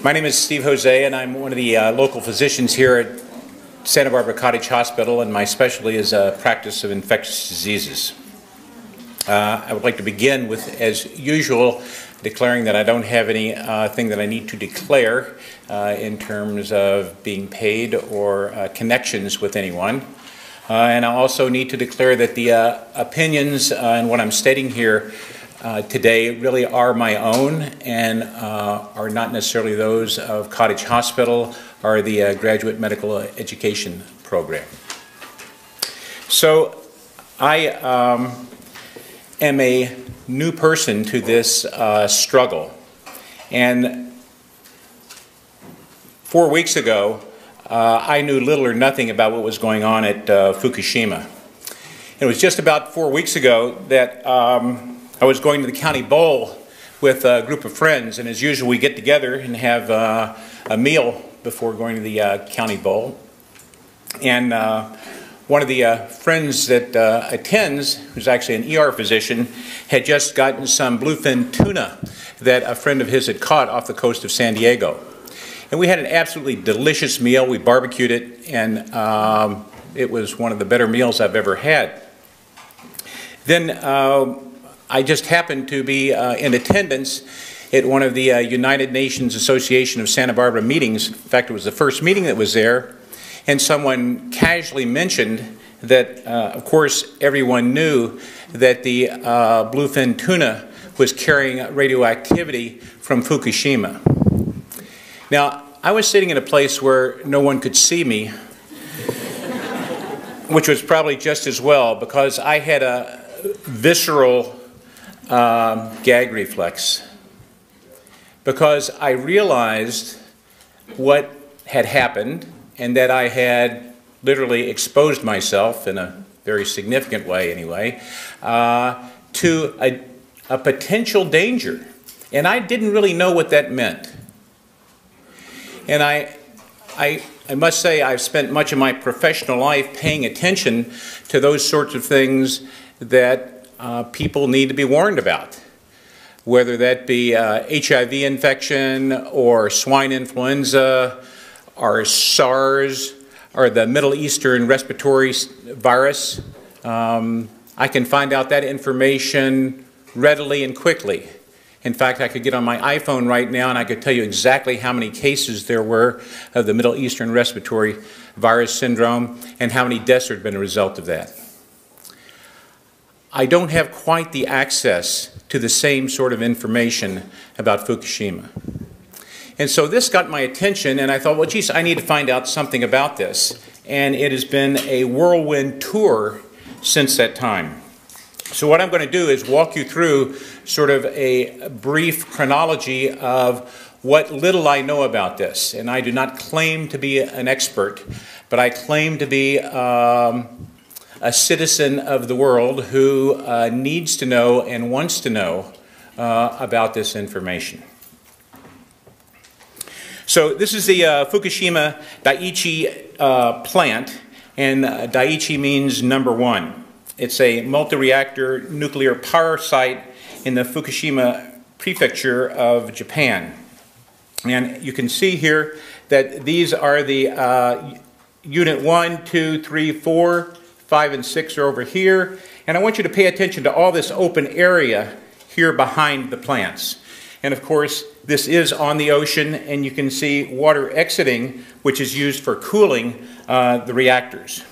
My name is Steve Hosea, and I'm one of the local physicians here at Santa Barbara Cottage Hospital, and my specialty is practice of infectious diseases. I would like to begin with, as usual, declaring that I don't have anything that I need to declare in terms of being paid or connections with anyone. And I also need to declare that the opinions and what I'm stating here today really are my own and are not necessarily those of Cottage Hospital or the Graduate Medical Education Program. So I am a new person to this struggle, and 4 weeks ago I knew little or nothing about what was going on at Fukushima. It was just about 4 weeks ago that I was going to the county bowl with a group of friends, and as usual we get together and have a meal before going to the county bowl. And one of the friends that attends, who's actually an ER physician, had just gotten some bluefin tuna that a friend of his had caught off the coast of San Diego. And we had an absolutely delicious meal. We barbecued it, and it was one of the better meals I've ever had. Then I just happened to be in attendance at one of the United Nations Association of Santa Barbara meetings. In fact, it was the first meeting that was there, and someone casually mentioned that, of course, everyone knew that the bluefin tuna was carrying radioactivity from Fukushima. Now, I was sitting in a place where no one could see me, which was probably just as well, because I had a visceral gag reflex, because I realized what had happened and that I had literally exposed myself, in a very significant way anyway, to a potential danger. And I didn't really know what that meant. And I must say I've spent much of my professional life paying attention to those sorts of things that people need to be warned about, whether that be HIV infection or swine influenza or SARS or the Middle Eastern respiratory virus. I can find out that information readily and quickly. In fact, I could get on my iPhone right now and I could tell you exactly how many cases there were of the Middle Eastern respiratory virus syndrome and how many deaths there had been a result of that. I don't have quite the access to the same sort of information about Fukushima. And so this got my attention, and I thought, well, geez, I need to find out something about this. And it has been a whirlwind tour since that time. So what I'm going to do is walk you through sort of a brief chronology of what little I know about this. And I do not claim to be an expert, but I claim to be a citizen of the world who needs to know and wants to know about this information. So this is the Fukushima Daiichi plant, and Daiichi means number one. It's a multi-reactor nuclear power site in the Fukushima prefecture of Japan. And you can see here that these are the unit 1, 2, 3, 4, 5, and 6 are over here. And I want you to pay attention to all this open area here behind the plants. And of course, this is on the ocean, and you can see water exiting, which is used for cooling the reactors.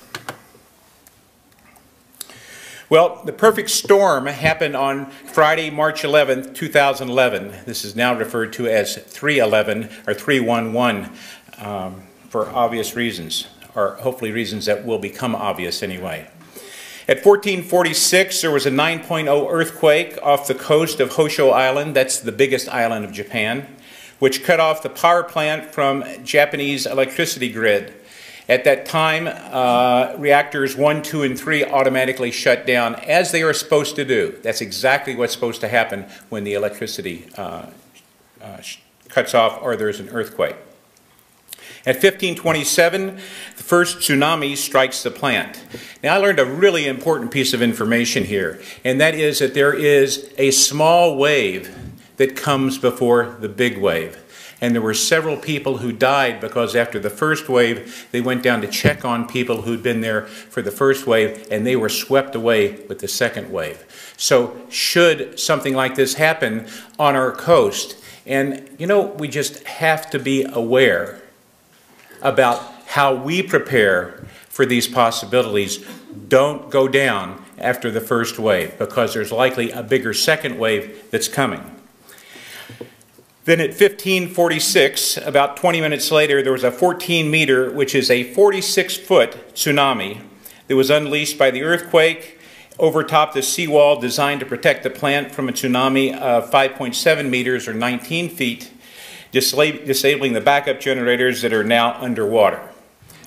Well, the perfect storm happened on Friday, March 11th, 2011. This is now referred to as 311 or 311 for obvious reasons, or hopefully reasons that will become obvious anyway. At 1446, there was a 9.0 earthquake off the coast of Hosea Island, that's the biggest island of Japan, which cut off the power plant from Japanese electricity grid. At that time, reactors 1, 2, and 3 automatically shut down, as they are supposed to do. That's exactly what's supposed to happen when the electricity cuts off or there's an earthquake. At 1527, the first tsunami strikes the plant. Now, I learned a really important piece of information here, and that is that there is a small wave that comes before the big wave. And there were several people who died because after the first wave, they went down to check on people who'd been there for the first wave, and they were swept away with the second wave. So should something like this happen on our coast, and you know, we just have to be aware about how we prepare for these possibilities. Don't go down after the first wave, because there's likely a bigger second wave that's coming. Then at 1546, about 20 minutes later, there was a 14-meter, which is a 46-foot tsunami that was unleashed by the earthquake, overtopped the seawall designed to protect the plant from a tsunami of 5.7 meters or 19 feet, disabling the backup generators that are now underwater.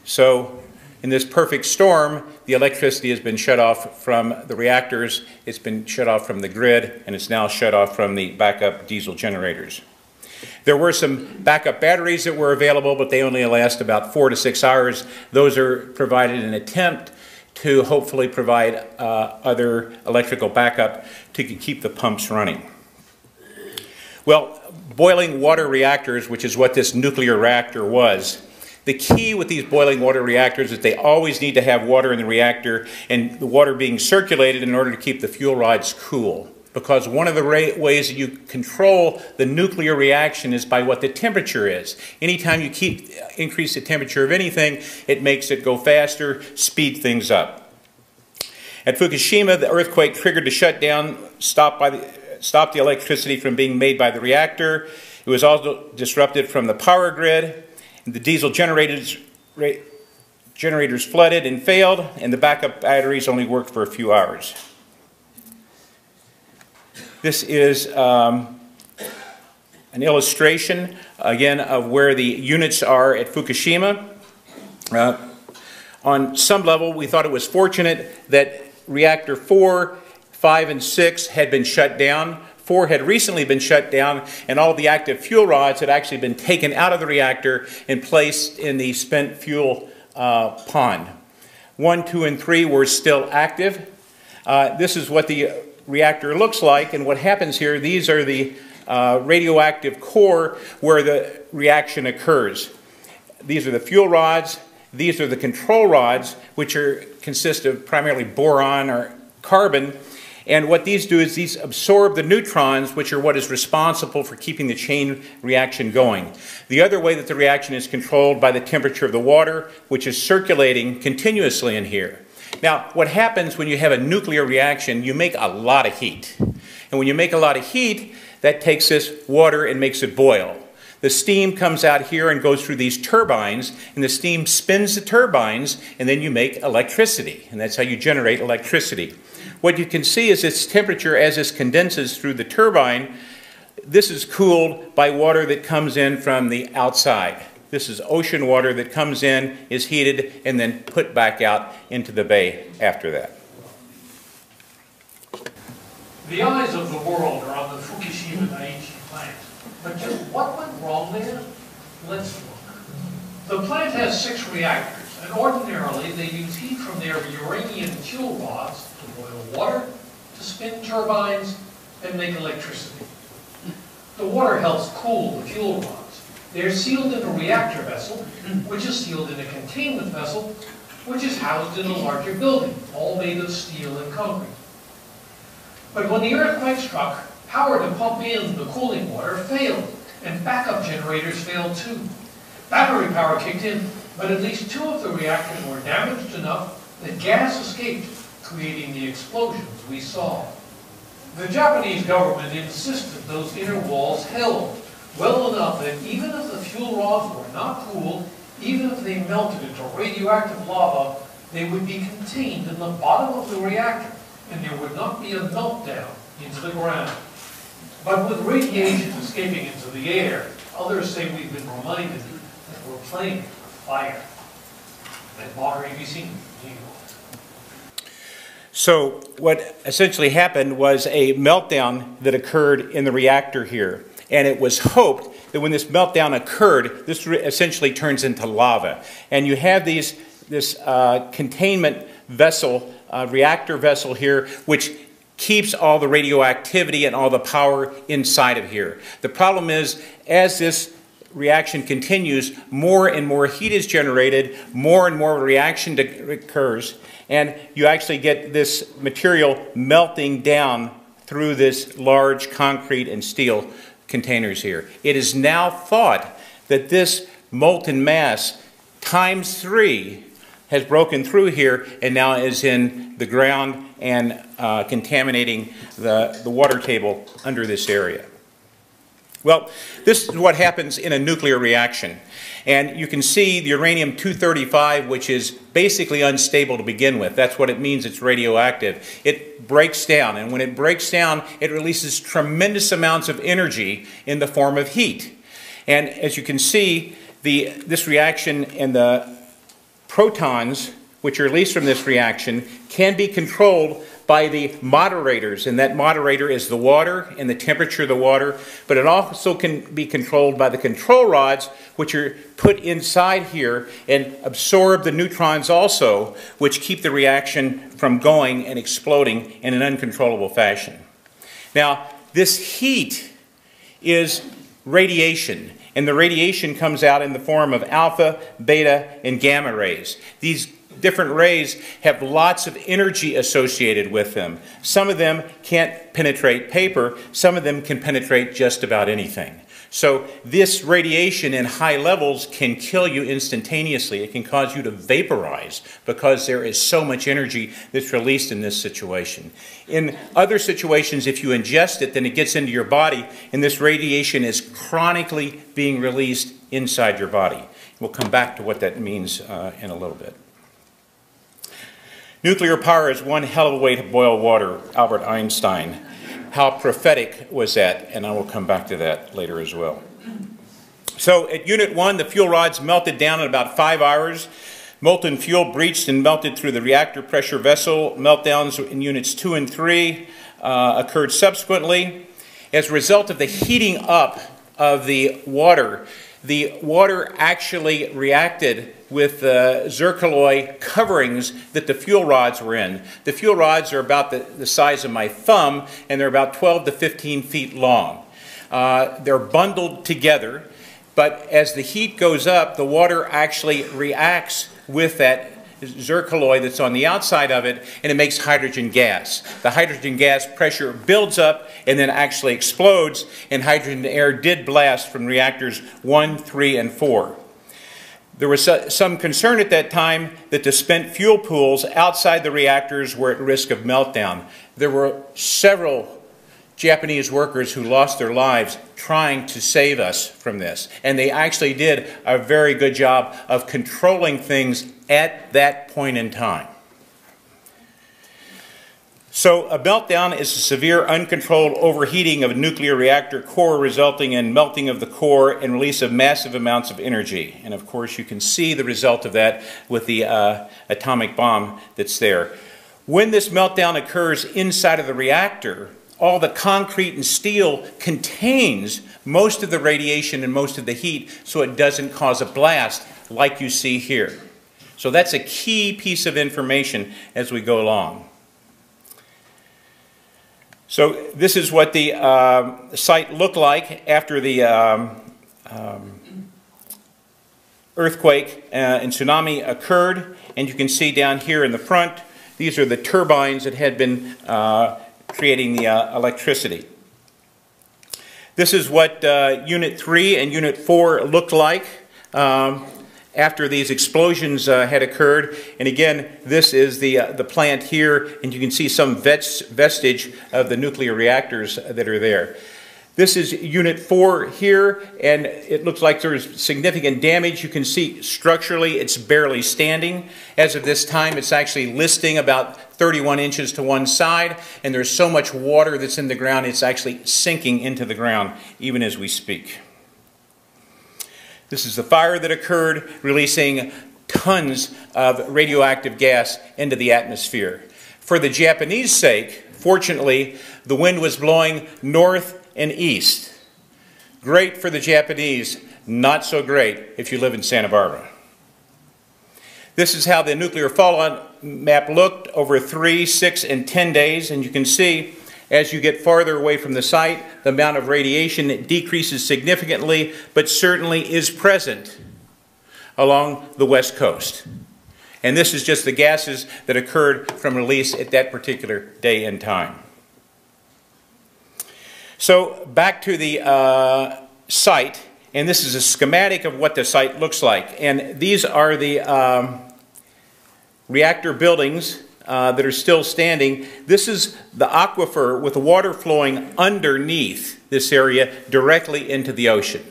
So in this perfect storm, the electricity has been shut off from the reactors, it's been shut off from the grid, and it's now shut off from the backup diesel generators. There were some backup batteries that were available, but they only last about 4 to 6 hours. Those are provided in an attempt to hopefully provide other electrical backup to keep the pumps running. Well, boiling water reactors, which is what this nuclear reactor was, the key with these boiling water reactors is they always need to have water in the reactor and the water being circulated in order to keep the fuel rods cool. Because one of the ways that you control the nuclear reaction is by what the temperature is. Anytime you increase the temperature of anything, it makes it go faster, speed things up. At Fukushima, the earthquake triggered the shutdown, stopped the electricity from being made by the reactor. It was also disrupted from the power grid. And the diesel generators flooded and failed, and the backup batteries only worked for a few hours. This is an illustration, again, of where the units are at Fukushima. On some level, we thought it was fortunate that reactor 4, 5, and 6 had been shut down. 4 had recently been shut down, and all the active fuel rods had actually been taken out of the reactor and placed in the spent fuel pond. 1, 2, and 3 were still active. This is what the reactor looks like, and what happens here, these are the radioactive core where the reaction occurs. These are the fuel rods, these are the control rods, which consist of primarily boron or carbon, and what these do is these absorb the neutrons, which are what is responsible for keeping the chain reaction going. The other way that the reaction is controlled by the temperature of the water, which is circulating continuously in here. Now, what happens when you have a nuclear reaction, you make a lot of heat. And when you make a lot of heat, that takes this water and makes it boil. The steam comes out here and goes through these turbines, and the steam spins the turbines, and then you make electricity. And that's how you generate electricity. What you can see is its temperature as this condenses through the turbine. This is cooled by water that comes in from the outside. This is ocean water that comes in, is heated, and then put back out into the bay after that. The eyes of the world are on the Fukushima-Daiichi plant. But just what went wrong there? Let's look. The plant has 6 reactors, and ordinarily they use heat from their uranium fuel rods to boil water, to spin turbines, and make electricity. The water helps cool the fuel rods. They're sealed in a reactor vessel, which is sealed in a containment vessel, which is housed in a larger building, all made of steel and concrete. But when the earthquake struck, power to pump in the cooling water failed, and backup generators failed too. Battery power kicked in, but at least 2 of the reactors were damaged enough that gas escaped, creating the explosions we saw. The Japanese government insisted those inner walls held well enough that even if the fuel rods were not cooled, even if they melted into radioactive lava, they would be contained in the bottom of the reactor, and there would not be a meltdown into the ground. But with radiation escaping into the air, others say we've been reminded that we're playing with fire. That Modern ABC News. So what essentially happened was a meltdown that occurred in the reactor here. And it was hoped that when this meltdown occurred, this essentially turns into lava. And you have this containment vessel, reactor vessel here, which keeps all the radioactivity and all the power inside of here. The problem is, as this reaction continues, more and more heat is generated, more and more reaction occurs, and you actually get this material melting down through this large concrete and steel containers here. It is now thought that this molten mass times 3 has broken through here and now is in the ground and contaminating the water table under this area. Well, this is what happens in a nuclear reaction. And you can see the uranium-235, which is basically unstable to begin with. That's what it means, it's radioactive. It breaks down, and when it breaks down, it releases tremendous amounts of energy in the form of heat. And as you can see, this reaction and the protons which are released from this reaction can be controlled by the moderators, and that moderator is the water and the temperature of the water, but it also can be controlled by the control rods, which are put inside here and absorb the neutrons also, which keep the reaction from going and exploding in an uncontrollable fashion. Now, this heat is radiation, and the radiation comes out in the form of alpha, beta, and gamma rays. These different rays have lots of energy associated with them. Some of them can't penetrate paper, some of them can penetrate just about anything. So this radiation in high levels can kill you instantaneously. It can cause you to vaporize because there is so much energy that's released in this situation. In other situations, if you ingest it, then it gets into your body, and this radiation is chronically being released inside your body. We'll come back to what that means in a little bit. Nuclear power is one hell of a way to boil water, Albert Einstein. How prophetic was that? And I will come back to that later as well. So at Unit 1, the fuel rods melted down in about 5 hours. Molten fuel breached and melted through the reactor pressure vessel. Meltdowns in Units 2 and 3 occurred subsequently. As a result of the heating up of the water actually reacted with the zircaloy coverings that the fuel rods were in. The fuel rods are about the size of my thumb, and they're about 12 to 15 feet long. They're bundled together, but as the heat goes up, the water actually reacts with that zircaloy that's on the outside of it, and it makes hydrogen gas. The hydrogen gas pressure builds up and then actually explodes, and hydrogen air did blast from reactors 1, 3, and 4. There was some concern at that time that the spent fuel pools outside the reactors were at risk of meltdown. There were several Japanese workers who lost their lives trying to save us from this. And they actually did a very good job of controlling things at that point in time. So a meltdown is a severe uncontrolled overheating of a nuclear reactor core resulting in melting of the core and release of massive amounts of energy. And of course you can see the result of that with the atomic bomb that's there. When this meltdown occurs inside of the reactor, all the concrete and steel contains most of the radiation and most of the heat, so it doesn't cause a blast like you see here. So that's a key piece of information as we go along. So this is what the site looked like after the earthquake and tsunami occurred. And you can see down here in the front, these are the turbines that had been creating the electricity. This is what Unit 3 and Unit 4 looked like after these explosions had occurred. And again, this is the plant here, and you can see some vestige of the nuclear reactors that are there. This is Unit 4 here, and it looks like there's significant damage. You can see structurally it's barely standing. As of this time, it's actually listing about 31 inches to one side, and there's so much water that's in the ground, it's actually sinking into the ground even as we speak. This is the fire that occurred, releasing tons of radioactive gas into the atmosphere. For the Japanese sake, fortunately, the wind was blowing north and east. Great for the Japanese, not so great if you live in Santa Barbara. This is how the nuclear fallout map looked over 3, 6, and 10 days, and you can see As you get farther away from the site, the amount of radiation decreases significantly, but certainly is present along the west coast. And this is just the gases that occurred from release at that particular day and time. So back to the site, and this is a schematic of what the site looks like. And these are the reactor buildings that are still standing. This is the aquifer with the water flowing underneath this area directly into the ocean.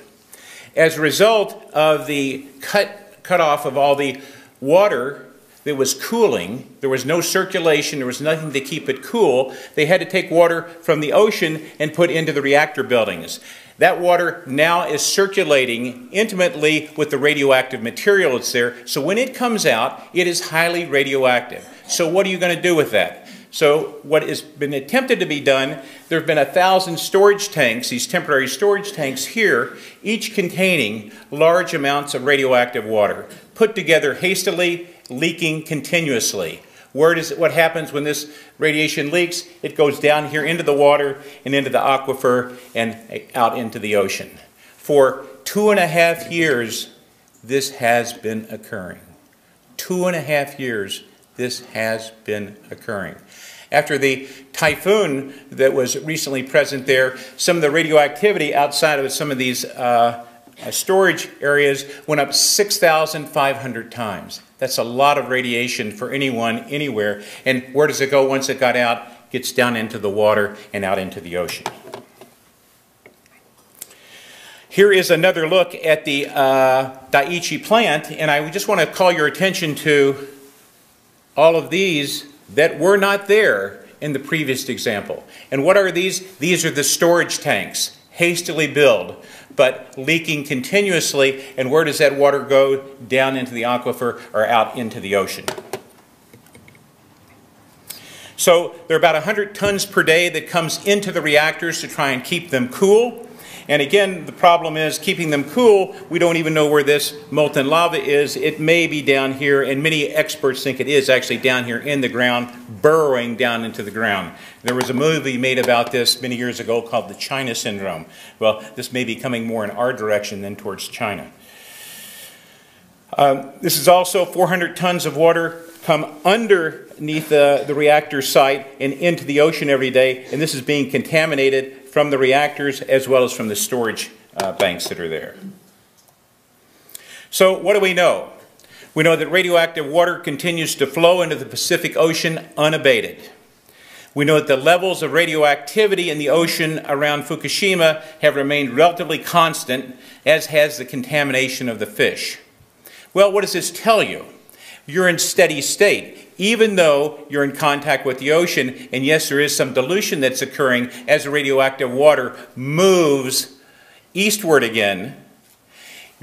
As a result of the cut off of all the water that was cooling, there was no circulation, there was nothing to keep it cool, they had to take water from the ocean and put into the reactor buildings. That water now is circulating intimately with the radioactive material that's there, so when it comes out, it is highly radioactive. So what are you going to do with that? So what has been attempted to be done, there have been 1,000 storage tanks, these temporary storage tanks here, each containing large amounts of radioactive water, put together hastily, leaking continuously. What happens when this radiation leaks? It goes down here into the water and into the aquifer and out into the ocean. For 2.5 years, this has been occurring. 2.5 years, this has been occurring. After the typhoon that was recently present there, some of the radioactivity outside of some of these storage areas went up 6,500 times. That's a lot of radiation for anyone, anywhere. And where does it go once it got out? It gets down into the water and out into the ocean. Here is another look at the Daiichi plant, and I just want to call your attention to all of these that were not there in the previous example. And what are these? These are the storage tanks, hastily built, but leaking continuously. And where does that water go? Down into the aquifer or out into the ocean. So there are about 100 tons per day that comes into the reactors to try and keep them cool. And again, the problem is keeping them cool. We don't even know where this molten lava is. It may be down here, and many experts think it is actually down here in the ground, burrowing down into the ground. There was a movie made about this many years ago called The China Syndrome. Well, this may be coming more in our direction than towards China. This is also 400 tons of water come underneath the reactor site and into the ocean every day, and this is being contaminated from the reactors as well as from the storage banks that are there. So what do we know? We know that radioactive water continues to flow into the Pacific Ocean unabated. We know that the levels of radioactivity in the ocean around Fukushima have remained relatively constant, as has the contamination of the fish. Well, what does this tell you? You're in steady state, even though you're in contact with the ocean, and yes, there is some dilution that's occurring as the radioactive water moves eastward again.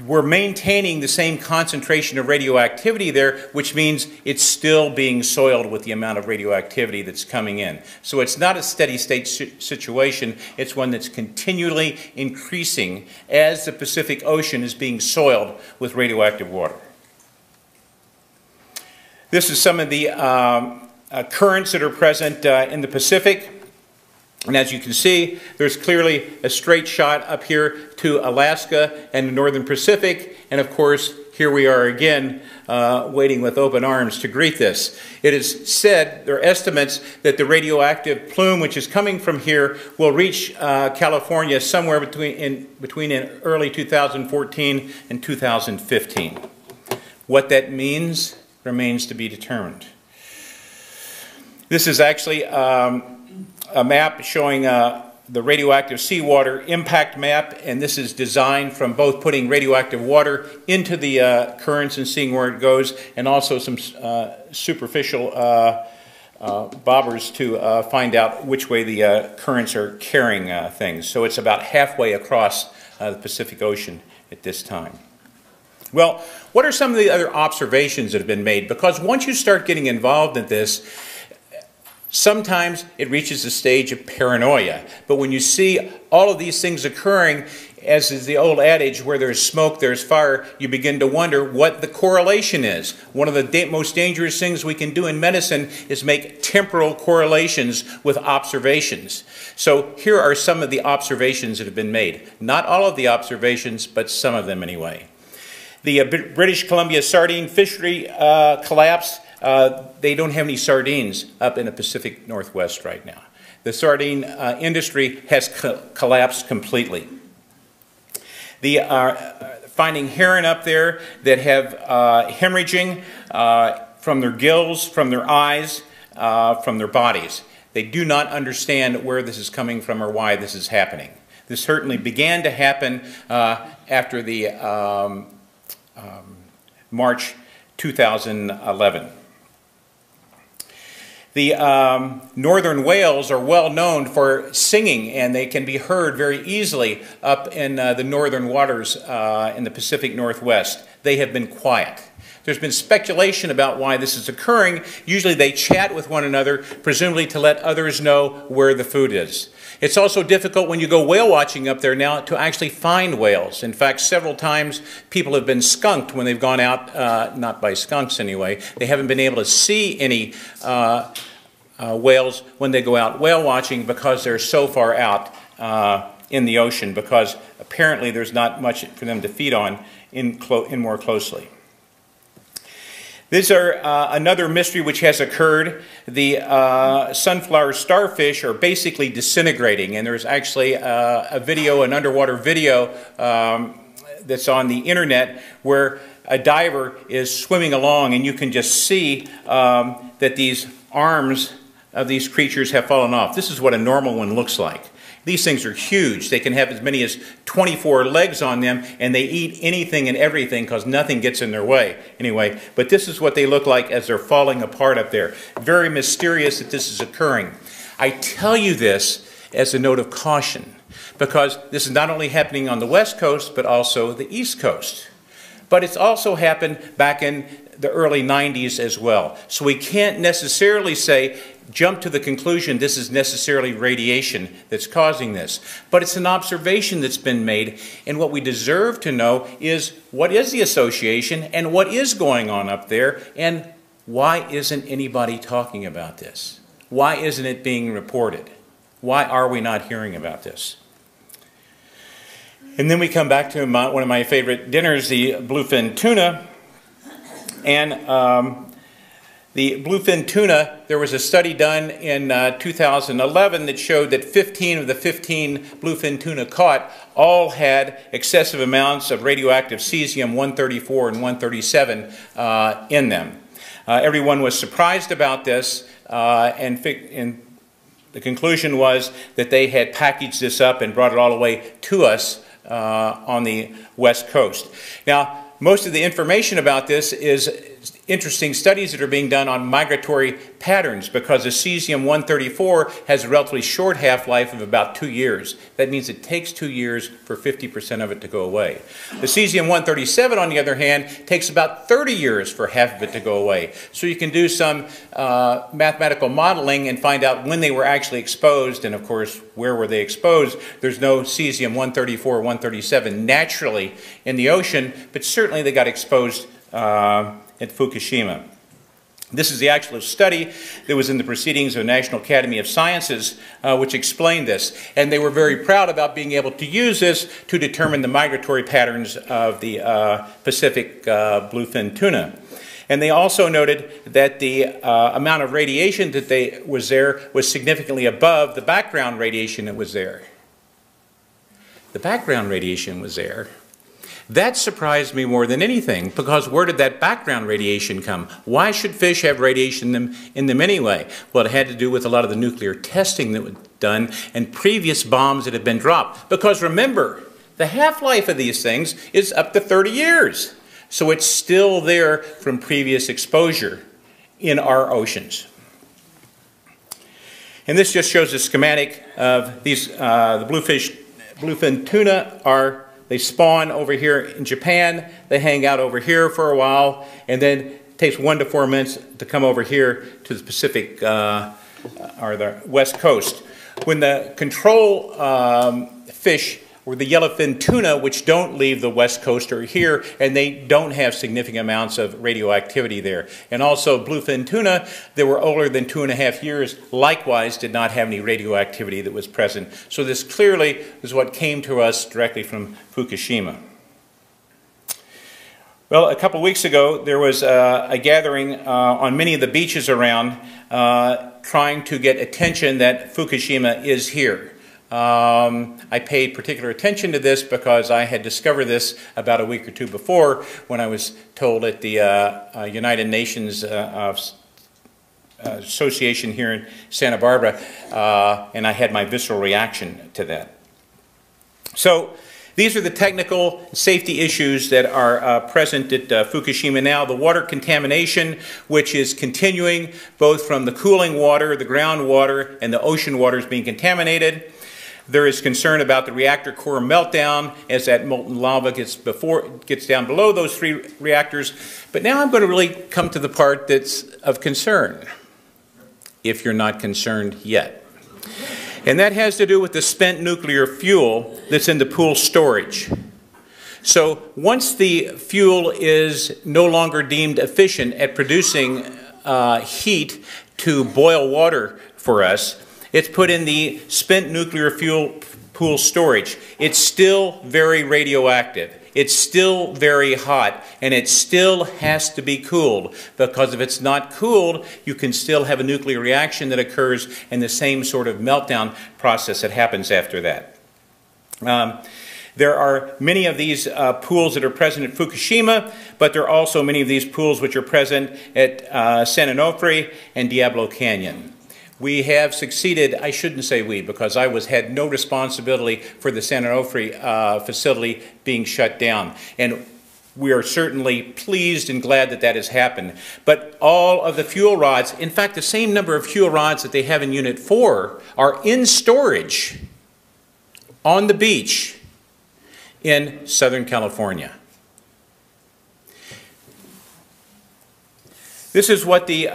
We're maintaining the same concentration of radioactivity there, which means it's still being soiled with the amount of radioactivity that's coming in. So it's not a steady state situation, it's one that's continually increasing as the Pacific Ocean is being soiled with radioactive water. This is some of the currents that are present in the Pacific. And as you can see, there's clearly a straight shot up here to Alaska and the northern Pacific. And of course, here we are again, waiting with open arms to greet this. It is said, there are estimates, that the radioactive plume which is coming from here will reach California somewhere between early 2014 and 2015. What that means remains to be determined. This is actually a map showing the radioactive seawater impact map, and this is designed from both putting radioactive water into the currents and seeing where it goes, and also some superficial bobbers to find out which way the currents are carrying things. So it's about halfway across the Pacific Ocean at this time. Well, what are some of the other observations that have been made? Because once you start getting involved in this, Sometimes it reaches the stage of paranoia. But when you see all of these things occurring, as is the old adage, where there's smoke, there's fire, you begin to wonder what the correlation is. One of the most dangerous things we can do in medicine is make temporal correlations with observations. So here are some of the observations that have been made. Not all of the observations, but some of them anyway. The British Columbia sardine fishery collapse. They don't have any sardines up in the Pacific Northwest right now. The sardine industry has collapsed completely. The finding heron up there that have hemorrhaging from their gills, from their eyes, from their bodies. They do not understand where this is coming from or why this is happening. This certainly began to happen after the March 2011. The northern whales are well known for singing, and they can be heard very easily up in the northern waters in the Pacific Northwest. They have been quiet. There's been speculation about why this is occurring. Usually they chat with one another, presumably to let others know where the food is. It's also difficult when you go whale watching up there now to actually find whales. In fact, several times people have been skunked when they've gone out, not by skunks anyway. They haven't been able to see any whales when they go out whale watching because they're so far out in the ocean, because apparently there's not much for them to feed on in more closely. These are another mystery which has occurred. The sunflower starfish are basically disintegrating, and there's actually a video, an underwater video that's on the internet where a diver is swimming along, and you can just see that these arms of these creatures have fallen off. This is what a normal one looks like. These things are huge. They can have as many as 24 legs on them, and they eat anything and everything because nothing gets in their way. Anyway, but this is what they look like as they're falling apart up there. Very mysterious that this is occurring. I tell you this as a note of caution, because this is not only happening on the West Coast, but also the East Coast. But it's also happened back in the early 90s as well. So we can't necessarily say, jump to the conclusion this is necessarily radiation that's causing this. But it's an observation that's been made, and what we deserve to know is what is the association and what is going on up there, and why isn't anybody talking about this? Why isn't it being reported? Why are we not hearing about this? And then we come back to one of my favorite dinners, the bluefin tuna. And the bluefin tuna, there was a study done in 2011 that showed that 15 of the 15 bluefin tuna caught all had excessive amounts of radioactive cesium-134 and 137 in them. Everyone was surprised about this, and the conclusion was that they had packaged this up and brought it all the way to us on the West Coast. Now, most of the information about this is interesting studies that are being done on migratory patterns, because the cesium-134 has a relatively short half-life of about 2 years. That means it takes 2 years for 50% of it to go away. The cesium-137, on the other hand, takes about 30 years for half of it to go away. So you can do some mathematical modeling and find out when they were actually exposed, and of course, where were they exposed. There's no cesium-134 or 137 naturally in the ocean, but certainly they got exposed at Fukushima. This is the actual study that was in the Proceedings of the National Academy of Sciences, which explained this. And they were very proud about being able to use this to determine the migratory patterns of the Pacific bluefin tuna. And they also noted that the amount of radiation that was there was significantly above the background radiation that was there. The background radiation was there. That surprised me more than anything, because where did that background radiation come? Why should fish have radiation in them anyway? Well, it had to do with a lot of the nuclear testing that was done and previous bombs that had been dropped. Because remember, the half-life of these things is up to 30 years. So it's still there from previous exposure in our oceans. And this just shows a schematic of these, the bluefin tuna they spawn over here in Japan, they hang out over here for a while, and then it takes 1 to 4 minutes to come over here to the Pacific or the west coast. When the control fish, or the yellowfin tuna, which don't leave the west coast, are here, and they don't have significant amounts of radioactivity there. And also bluefin tuna that were older than 2.5 years likewise did not have any radioactivity that was present. So this clearly is what came to us directly from Fukushima. Well, a couple weeks ago there was a gathering on many of the beaches around trying to get attention that Fukushima is here. I paid particular attention to this because I had discovered this about a week or two before when I was told at the United Nations Association here in Santa Barbara, and I had my visceral reaction to that. So these are the technical safety issues that are present at Fukushima now. The water contamination, which is continuing both from the cooling water, the groundwater, and the ocean waters being contaminated. There is concern about the reactor core meltdown as that molten lava gets down below those 3 reactors. But now I'm going to really come to the part that's of concern, if you're not concerned yet. And that has to do with the spent nuclear fuel that's in the pool storage. So once the fuel is no longer deemed efficient at producing heat to boil water for us, it's put in the spent nuclear fuel pool storage. It's still very radioactive. It's still very hot, and it still has to be cooled, because if it's not cooled, you can still have a nuclear reaction that occurs and the same sort of meltdown process that happens after that. There are many of these pools that are present at Fukushima, but there are also many of these pools which are present at San Onofre and Diablo Canyon. We have succeeded, I shouldn't say we, because I had no responsibility for the San Onofre facility being shut down. And we are certainly pleased and glad that that has happened. But all of the fuel rods, in fact, the same number of fuel rods that they have in Unit 4 are in storage on the beach in Southern California. This is what the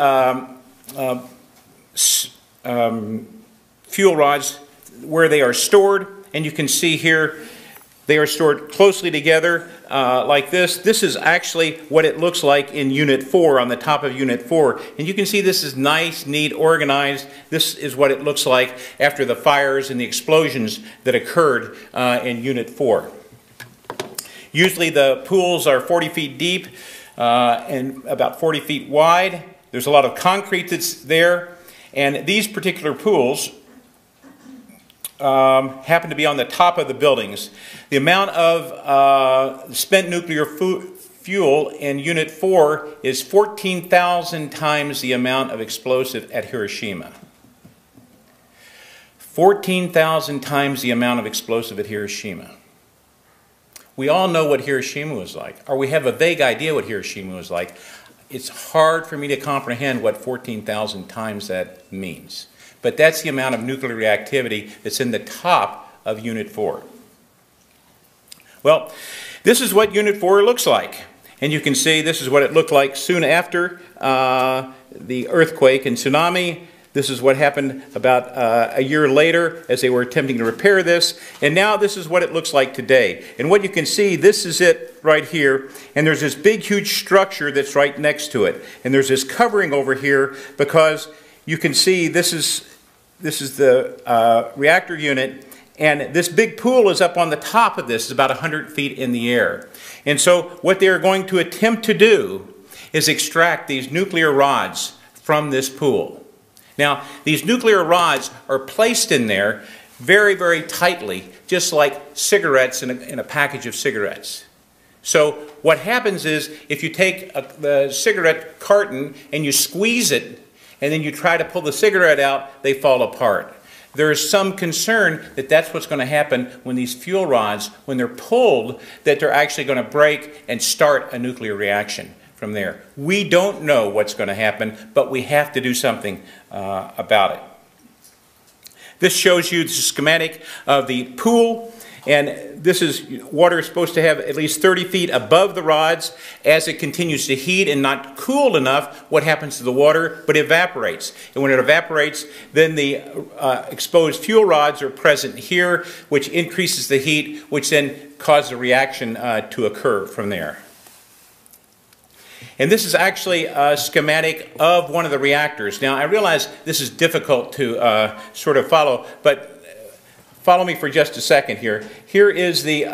fuel rods, where they are stored, and you can see here they are stored closely together like this. This is actually what it looks like in Unit 4, on the top of Unit 4. And you can see this is nice, neat, organized. This is what it looks like after the fires and the explosions that occurred in Unit 4. Usually the pools are 40 feet deep and about 40 feet wide. There's a lot of concrete that's there. And these particular pools happen to be on the top of the buildings. The amount of spent nuclear fuel in Unit 4 is 14,000 times the amount of explosive at Hiroshima. 14,000 times the amount of explosive at Hiroshima. We all know what Hiroshima was like, or we have a vague idea what Hiroshima was like. It's hard for me to comprehend what 14,000 times that means. But that's the amount of nuclear reactivity that's in the top of Unit 4. Well, this is what Unit 4 looks like. And you can see this is what it looked like soon after the earthquake and tsunami. This is what happened about a year later as they were attempting to repair this. And now this is what it looks like today. And what you can see, this is it right here. And there's this big, huge structure that's right next to it. And there's this covering over here because you can see this is the reactor unit. And this big pool is up on the top of this, it's about 100 feet in the air. And so what they're going to attempt to do is extract these nuclear rods from this pool. Now, these nuclear rods are placed in there very, very tightly, just like cigarettes in a package of cigarettes. So what happens is, if you take the cigarette carton and you squeeze it, and then you try to pull the cigarette out, they fall apart. There is some concern that that's what's going to happen when these fuel rods, when they're pulled, that they're actually going to break and start a nuclear reaction from there. We don't know what's going to happen, but we have to do something about it. This shows you the schematic of the pool, And this is, water is supposed to have at least 30 feet above the rods. As it continues to heat and not cool enough, what happens to the water? But it evaporates. And when it evaporates, then the exposed fuel rods are present here, which increases the heat, which then causes a reaction to occur from there. And this is actually a schematic of one of the reactors. Now, I realize this is difficult to sort of follow, but follow me for just a second here. Here is the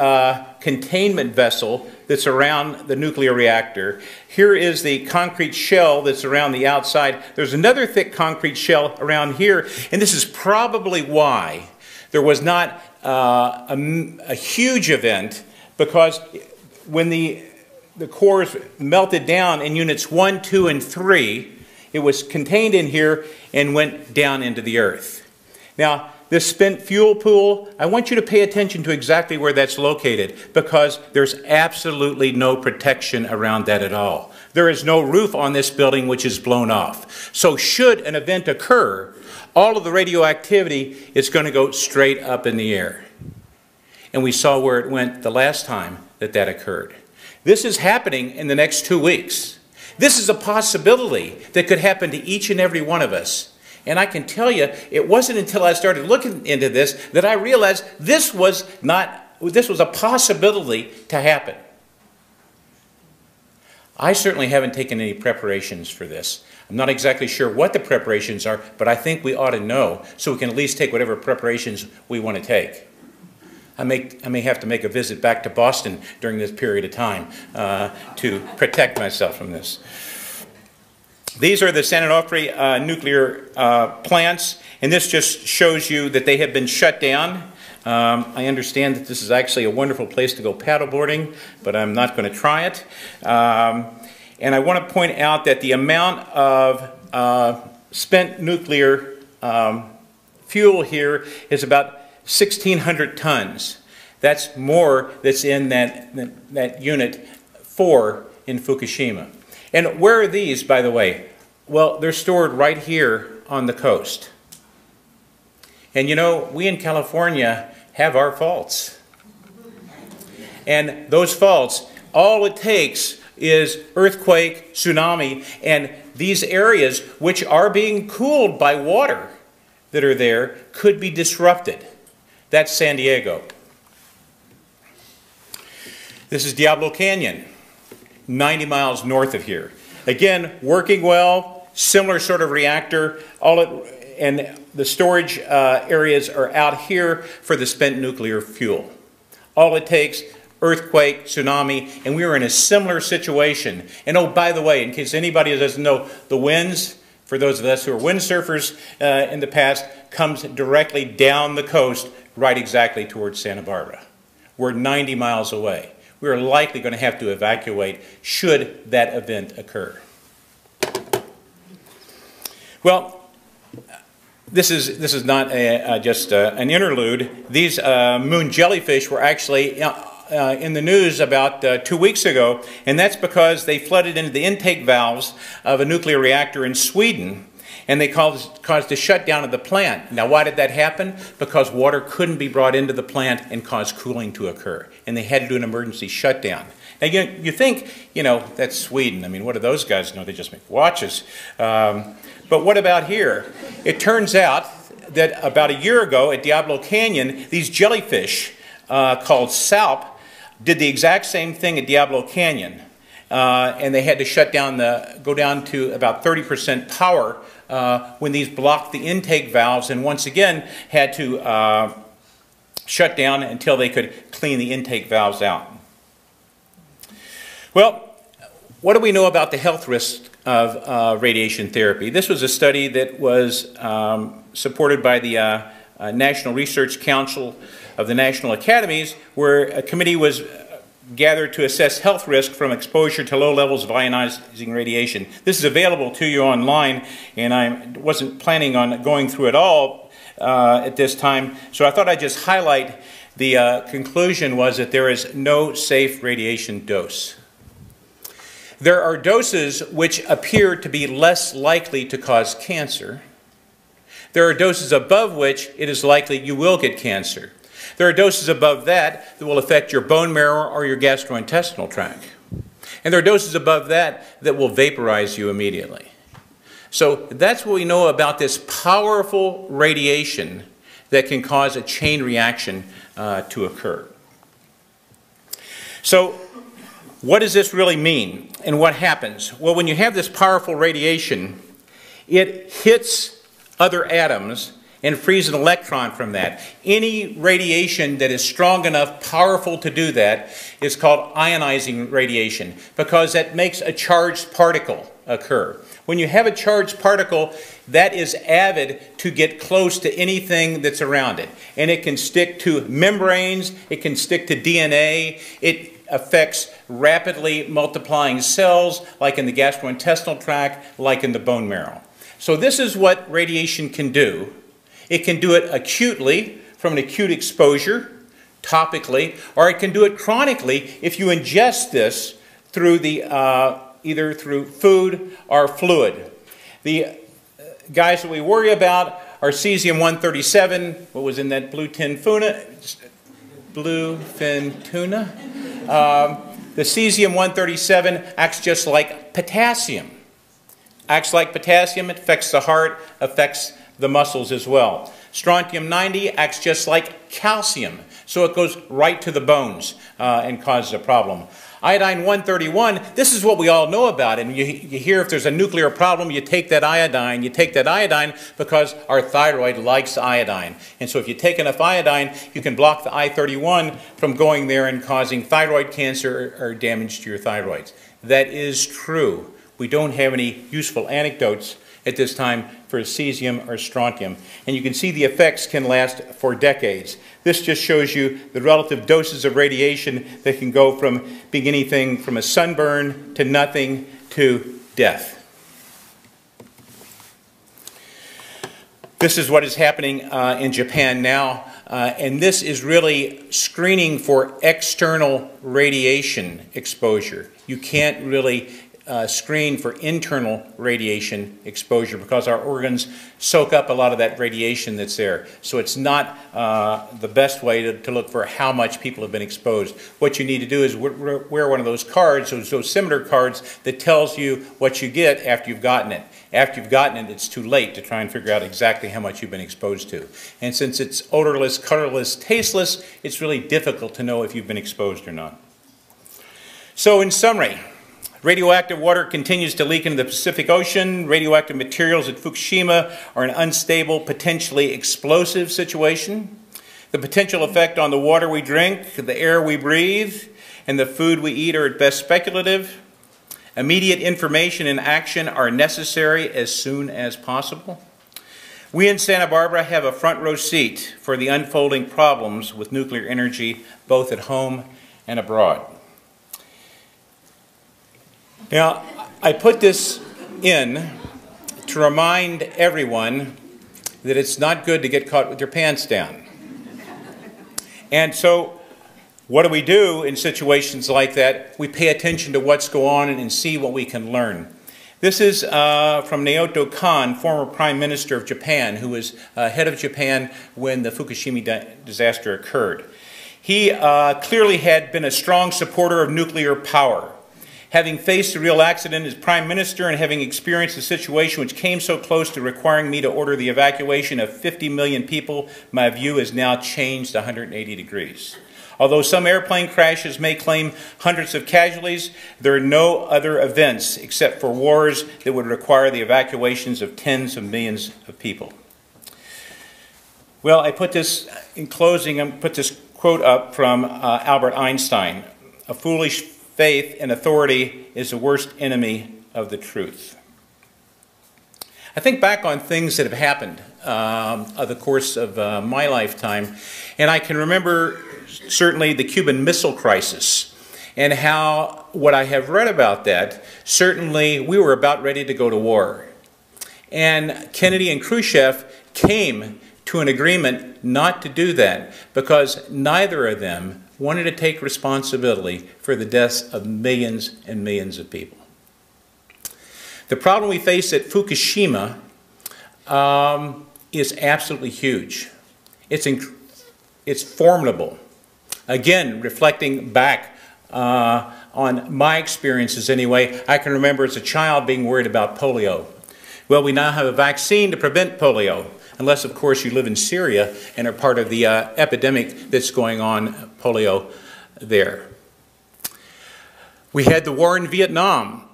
containment vessel that's around the nuclear reactor. Here is the concrete shell that's around the outside. There's another thick concrete shell around here, and this is probably why there was not a huge event, because when the cores melted down in units 1, 2, and 3, it was contained in here and went down into the earth. Now, this spent fuel pool, I want you to pay attention to exactly where that's located, because there's absolutely no protection around that at all. There is no roof on this building which is blown off. So should an event occur, all of the radioactivity is going to go straight up in the air. And we saw where it went the last time that occurred. This is happening in the next 2 weeks. This is a possibility that could happen to each and every one of us. And I can tell you, it wasn't until I started looking into this that I realized this was a possibility to happen. I certainly haven't taken any preparations for this. I'm not exactly sure what the preparations are, but I think we ought to know so we can at least take whatever preparations we want to take. I may have to make a visit back to Boston during this period of time to protect myself from this. These are the San Onofre nuclear plants, and this just shows you that they have been shut down. I understand that this is actually a wonderful place to go paddleboarding, but I'm not going to try it. And I want to point out that the amount of spent nuclear fuel here is about 1,600 tons. That's more that's in that unit 4 in Fukushima. And where are these, by the way? Well, they're stored right here on the coast. And you know, we in California have our faults. And those faults, all it takes is earthquake, tsunami, and these areas which are being cooled by water that are there could be disrupted. That's San Diego. This is Diablo Canyon, 90 miles north of here. Again, working well, similar sort of reactor, and the storage areas are out here for the spent nuclear fuel. All it takes, earthquake, tsunami, and we were in a similar situation. And oh, by the way, in case anybody doesn't know, the winds, for those of us who are windsurfers in the past, comes directly down the coast, right exactly towards Santa Barbara. We're 90 miles away. We are likely going to have to evacuate should that event occur. Well, this is not just an interlude. These moon jellyfish were actually in the news about 2 weeks ago, and that's because they flooded into the intake valves of a nuclear reactor in Sweden, and they caused a shutdown of the plant. Now, why did that happen? Because water couldn't be brought into the plant and cause cooling to occur, and they had to do an emergency shutdown. Now, you think, you know, that's Sweden. I mean, what do those guys know? They just make watches. But what about here? It turns out that about a year ago at Diablo Canyon, these jellyfish called salp did the exact same thing at Diablo Canyon. And they had to shut down go down to about 30% power when these blocked the intake valves, and once again had to shut down until they could clean the intake valves out. Well, what do we know about the health risks of radiation therapy? This was a study that was supported by the National Research Council of the National Academies, where a committee was gathered to assess health risk from exposure to low levels of ionizing radiation. This is available to you online, and I wasn't planning on going through it all at this time, so I thought I'd just highlight the conclusion was that there is no safe radiation dose. There are doses which appear to be less likely to cause cancer. There are doses above which it is likely you will get cancer. There are doses above that that will affect your bone marrow or your gastrointestinal tract. And there are doses above that that will vaporize you immediately. So that's what we know about this powerful radiation that can cause a chain reaction to occur. So what does this really mean and what happens? Well, when you have this powerful radiation, it hits other atoms and frees an electron from that. Any radiation that is strong enough, powerful to do that, is called ionizing radiation because that makes a charged particle occur. When you have a charged particle, that is avid to get close to anything that's around it. And it can stick to membranes, it can stick to DNA, it affects rapidly multiplying cells, like in the gastrointestinal tract, like in the bone marrow. So this is what radiation can do. It can do it acutely, from an acute exposure, topically, or it can do it chronically if you ingest this through the, either through food or fluid. The guys that we worry about are cesium-137, what was in that bluefin tuna. The cesium-137 acts just like potassium. Acts like potassium, it affects the heart, affects the muscles as well. Strontium-90 acts just like calcium, so it goes right to the bones and causes a problem. Iodine-131, this is what we all know about, and you hear if there's a nuclear problem, you take that iodine because our thyroid likes iodine. And so if you take enough iodine, you can block the I-31 from going there and causing thyroid cancer or damage to your thyroids. That is true. We don't have any useful anecdotes at this time for cesium or strontium. And you can see the effects can last for decades. This just shows you the relative doses of radiation that can go from being anything from a sunburn to nothing to death. This is what is happening in Japan now. And this is really screening for external radiation exposure. You can't really screen for internal radiation exposure because our organs soak up a lot of that radiation that's there. So it's not the best way to look for how much people have been exposed. What you need to do is wear one of those cards, those dosimeter cards, that tells you what you get after you've gotten it. After you've gotten it, it's too late to try and figure out exactly how much you've been exposed to. And since it's odorless, colorless, tasteless, it's really difficult to know if you've been exposed or not. So in summary, radioactive water continues to leak into the Pacific Ocean. Radioactive materials at Fukushima are an unstable, potentially explosive situation. The potential effect on the water we drink, the air we breathe, and the food we eat are at best speculative. Immediate information and action are necessary as soon as possible. We in Santa Barbara have a front row seat for the unfolding problems with nuclear energy, both at home and abroad. Now, I put this in to remind everyone that it's not good to get caught with your pants down. And so, what do we do in situations like that? We pay attention to what's going on and see what we can learn. This is from Naoto Kan, former Prime Minister of Japan, who was head of Japan when the Fukushima disaster occurred. He clearly had been a strong supporter of nuclear power. Having faced a real accident as Prime Minister and having experienced a situation which came so close to requiring me to order the evacuation of 50 million people, my view has now changed 180 degrees. Although some airplane crashes may claim hundreds of casualties, there are no other events except for wars that would require the evacuations of tens of millions of people. Well, I put this, in closing, I put this quote up from Albert Einstein. A foolish faith in authority is the worst enemy of the truth. I think back on things that have happened over the course of my lifetime, and I can remember certainly the Cuban Missile Crisis and how, what I have read about that, certainly we were about ready to go to war. And Kennedy and Khrushchev came to an agreement not to do that because neither of them wanted to take responsibility for the deaths of millions and millions of people. The problem we face at Fukushima is absolutely huge. It's It's formidable. Again, reflecting back on my experiences anyway, I can remember as a child being worried about polio. Well, we now have a vaccine to prevent polio, unless, of course, you live in Syria and are part of the epidemic that's going on, polio, there. We had the war in Vietnam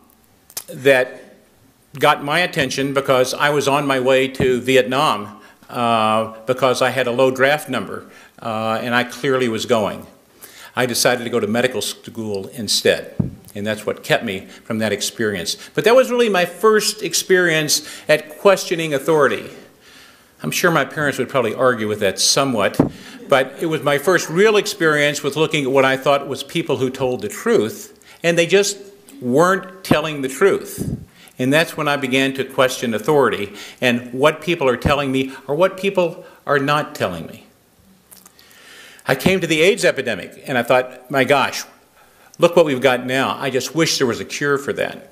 that got my attention because I was on my way to Vietnam because I had a low draft number and I clearly was going. I decided to go to medical school instead, and that's what kept me from that experience. But that was really my first experience at questioning authority. I'm sure my parents would probably argue with that somewhat, but it was my first real experience with looking at what I thought was people who told the truth, and they just weren't telling the truth. And that's when I began to question authority and what people are telling me or what people are not telling me. I came to the AIDS epidemic and I thought, my gosh, look what we've got now. I just wish there was a cure for that.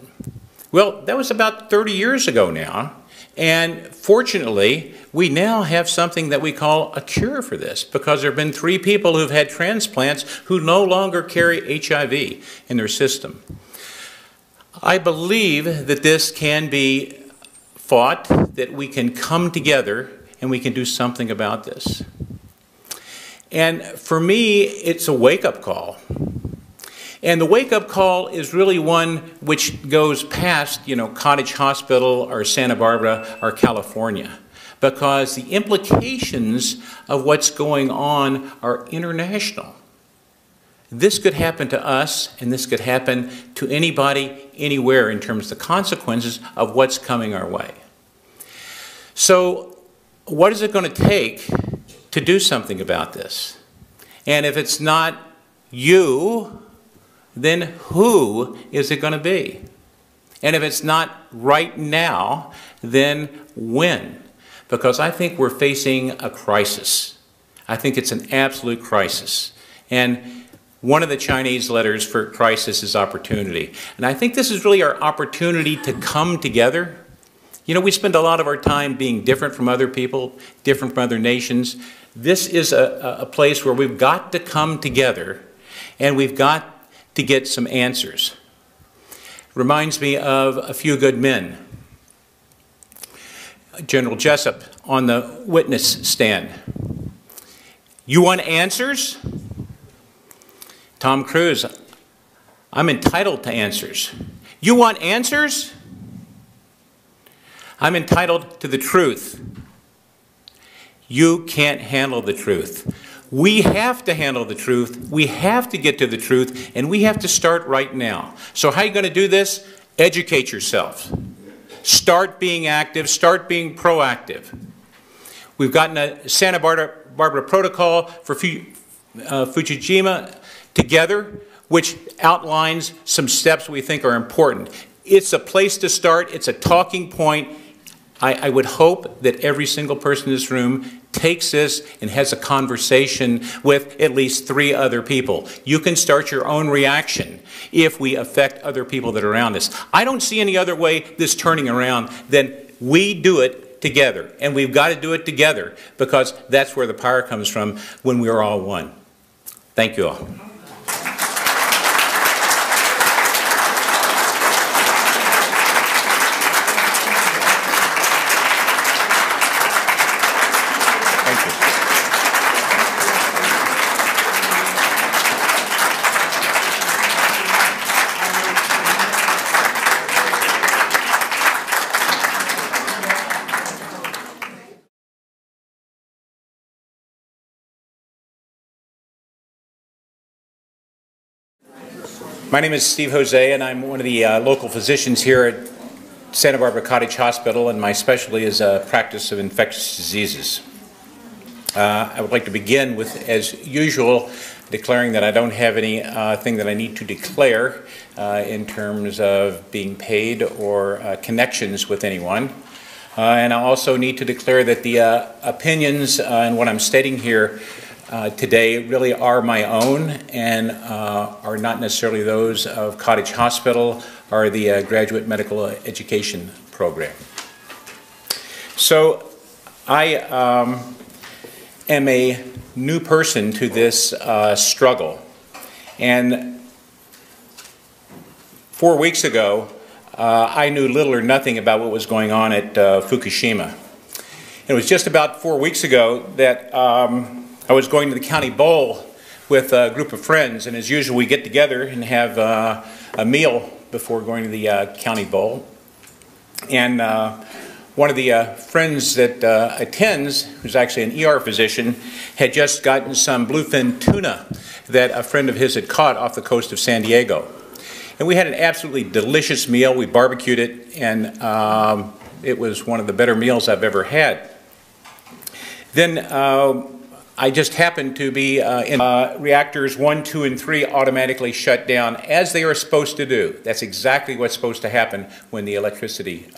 Well, that was about 30 years ago now, and fortunately, we now have something that we call a cure for this because there have been 3 people who've had transplants who no longer carry HIV in their system. I believe that this can be fought, that we can come together and we can do something about this. And for me, it's a wake-up call. And the wake-up call is really one which goes past, Cottage Hospital or Santa Barbara or California, because the implications of what's going on are international. This could happen to us, and this could happen to anybody, anywhere, in terms of the consequences of what's coming our way. So, what is it going to take to do something about this? And if it's not you, then who is it going to be? And if it's not right now, then when? Because I think we're facing a crisis. I think it's an absolute crisis. And one of the Chinese letters for crisis is opportunity. And I think this is really our opportunity to come together. We spend a lot of our time being different from other people, different from other nations. This is a place where we've got to come together and we've got to get some answers. Reminds me of A Few Good Men. General Jessup on the witness stand. You want answers? Tom Cruise, I'm entitled to answers. You want answers? I'm entitled to the truth. You can't handle the truth. We have to handle the truth. We have to get to the truth, and we have to start right now. So how are you going to do this? Educate yourself. Start being active. Start being proactive. We've gotten a Santa Barbara protocol for Fukushima together, which outlines some steps we think are important. It's a place to start. It's a talking point. I would hope that every single person in this room takes this and has a conversation with at least 3 other people. You can start your own reaction if we affect other people that are around us. I don't see any other way this turning around than we do it together. And we've got to do it together because that's where the power comes from when we are all one. Thank you all. My name is Steve Hosea, and I'm one of the local physicians here at Santa Barbara Cottage Hospital, and my specialty is practice of infectious diseases. I would like to begin with, as usual, declaring that I don't have anything that I need to declare in terms of being paid or connections with anyone. And I also need to declare that the opinions and what I'm stating here today really are my own and are not necessarily those of Cottage Hospital or the Graduate Medical Education Program. So I am a new person to this struggle. And 4 weeks ago, I knew little or nothing about what was going on at Fukushima. It was just about 4 weeks ago that I was going to the county bowl with a group of friends, and as usual we get together and have a meal before going to the county bowl. And one of the friends that attends, who's actually an ER physician, had just gotten some bluefin tuna that a friend of his had caught off the coast of San Diego. And we had an absolutely delicious meal. We barbecued it, and it was one of the better meals I've ever had. Then I just happened to be in reactors 1, 2, and 3 automatically shut down as they are supposed to do. That's exactly what's supposed to happen when the electricity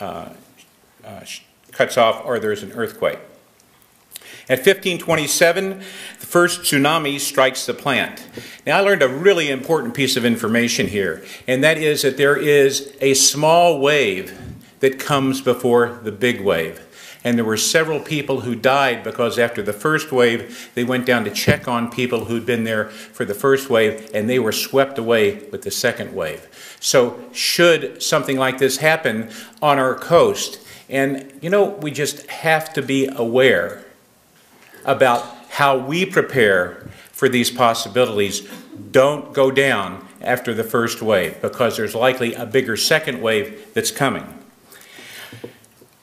cuts off or there's an earthquake. At 1527, the first tsunami strikes the plant. Now, I learned a really important piece of information here, and that is that there is a small wave that comes before the big wave. And there were several people who died because after the first wave, they went down to check on people who'd been there for the first wave, and they were swept away with the second wave. So should something like this happen on our coast, and you know, we just have to be aware about how we prepare for these possibilities. Don't go down after the first wave, because there's likely a bigger second wave that's coming.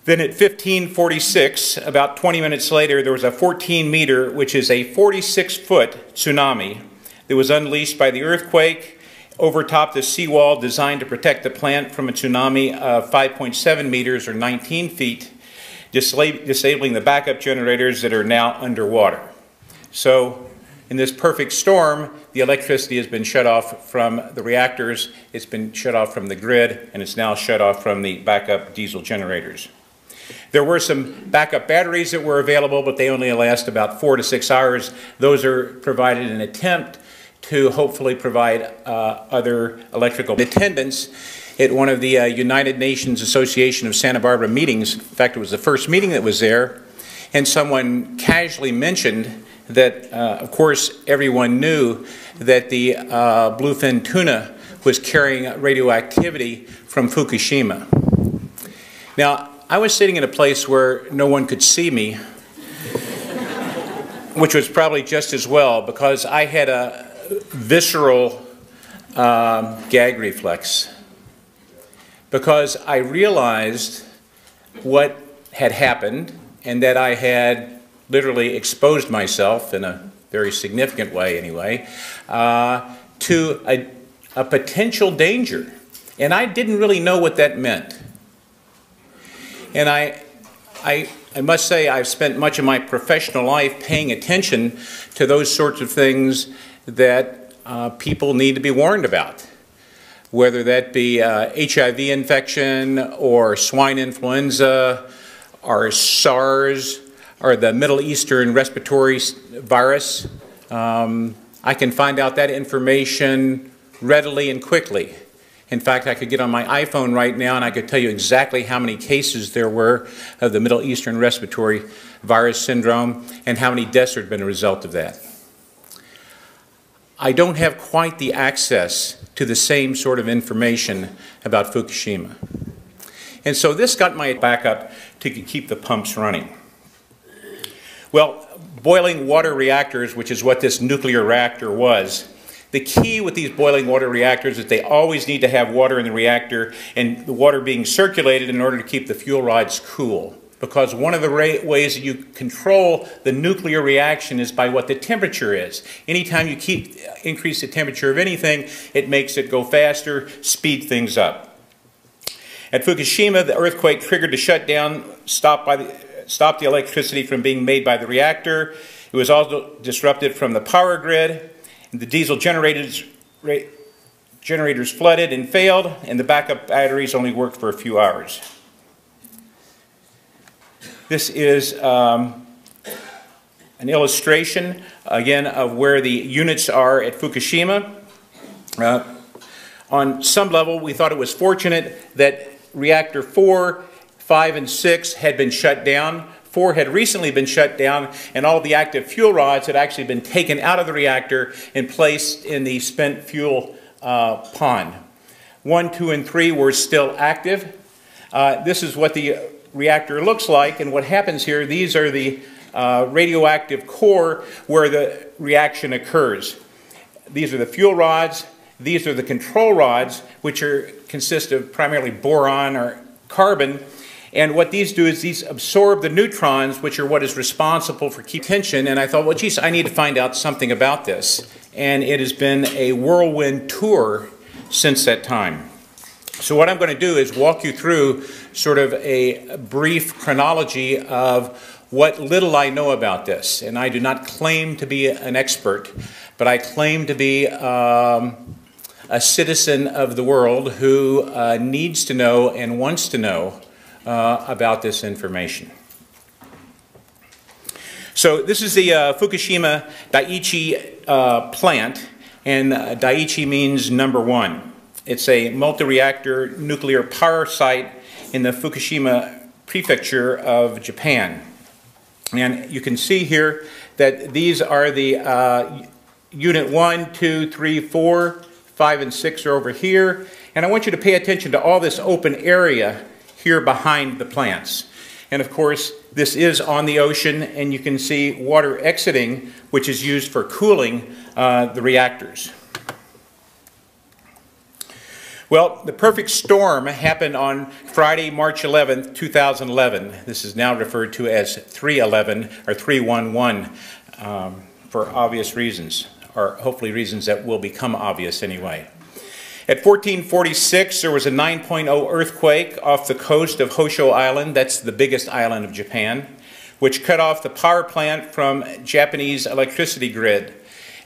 Then at 1546, about 20 minutes later, there was a 14-meter, which is a 46-foot tsunami that was unleashed by the earthquake, overtopped the seawall designed to protect the plant from a tsunami of 5.7 meters or 19 feet, disabling the backup generators that are now underwater. So in this perfect storm, the electricity has been shut off from the reactors, it's been shut off from the grid, and it's now shut off from the backup diesel generators. There were some backup batteries that were available, but they only last about 4 to 6 hours. Those are provided in an attempt to hopefully provide other electrical attendance at one of the United Nations Association of Santa Barbara meetings. In fact, it was the first meeting that was there, and someone casually mentioned that, of course, everyone knew that the bluefin tuna was carrying radioactivity from Fukushima. Now, I was sitting in a place where no one could see me, which was probably just as well, because I had a visceral gag reflex, because I realized what had happened and that I had literally exposed myself, in a very significant way anyway, to a potential danger. And I didn't really know what that meant. And I must say I've spent much of my professional life paying attention to those sorts of things that people need to be warned about, whether that be HIV infection or swine influenza or SARS or the Middle Eastern respiratory virus. I can find out that information readily and quickly. In fact, I could get on my iPhone right now and I could tell you exactly how many cases there were of the Middle Eastern respiratory virus syndrome and how many deaths there had been a result of that. I don't have quite the access to the same sort of information about Fukushima. And so this got my backup to keep the pumps running. Well, boiling water reactors, which is what this nuclear reactor was, the key with these boiling water reactors is they always need to have water in the reactor and the water being circulated in order to keep the fuel rods cool. Because one of the ways that you control the nuclear reaction is by what the temperature is. Anytime you increase the temperature of anything, it makes it go faster, speed things up. At Fukushima, the earthquake triggered a shutdown, stopped the electricity from being made by the reactor. It was also disrupted from the power grid. The diesel generators flooded and failed, and the backup batteries only worked for a few hours. This is an illustration, again, of where the units are at Fukushima. On some level, we thought it was fortunate that reactor 4, 5, and 6 had been shut down 4 had recently been shut down, and all the active fuel rods had actually been taken out of the reactor and placed in the spent fuel pond. 1, 2, and 3 were still active. This is what the reactor looks like, and what happens here, these are the radioactive core where the reaction occurs. These are the fuel rods. These are the control rods, which consist of primarily boron or carbon. And what these do is these absorb the neutrons, which are what is responsible for keep tension. And I thought, well, geez, I need to find out something about this. And it has been a whirlwind tour since that time. So what I'm going to do is walk you through sort of a brief chronology of what little I know about this. And I do not claim to be an expert, but I claim to be a citizen of the world who needs to know and wants to know about this information. So this is the Fukushima-Daiichi plant, and Daiichi means number 1. It's a multi-reactor nuclear power site in the Fukushima prefecture of Japan. And you can see here that these are the unit 1, 2, 3, 4, 5, and 6 are over here. And I want you to pay attention to all this open area here behind the plants. And of course, this is on the ocean, and you can see water exiting, which is used for cooling the reactors. Well, the perfect storm happened on Friday, March 11th, 2011. This is now referred to as 311 or 311 for obvious reasons, or hopefully reasons that will become obvious anyway. At 1446, there was a 9.0 earthquake off the coast of Hosea Island, that's the biggest island of Japan, which cut off the power plant from Japanese electricity grid.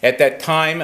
At that time,